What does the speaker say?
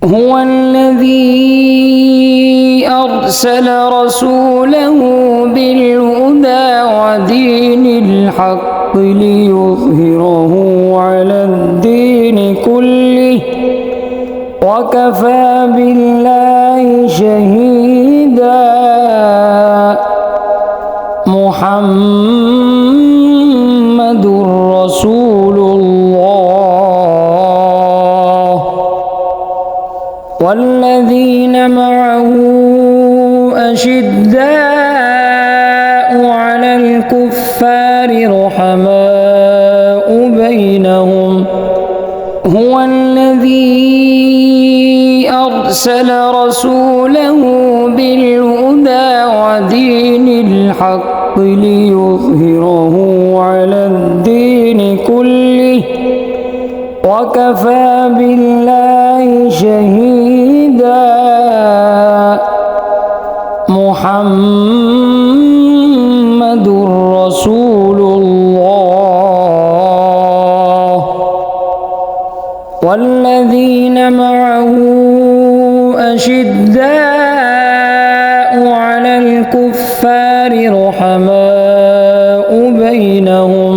هو الذي أرسل رسوله بالهدى ودين الحق ليظهره على الدين كله وكفى بالله شهيدا. محمد رسول الله والذين معه أشداء على الكفار رحماء بينهم هو الذي أرسل رسوله بالهدى ودين الحق ليظهره على الدين كله وكفى بالله شهيدا. محمد رسول الله والذين معه أشداء على الكفار رحماء بينهم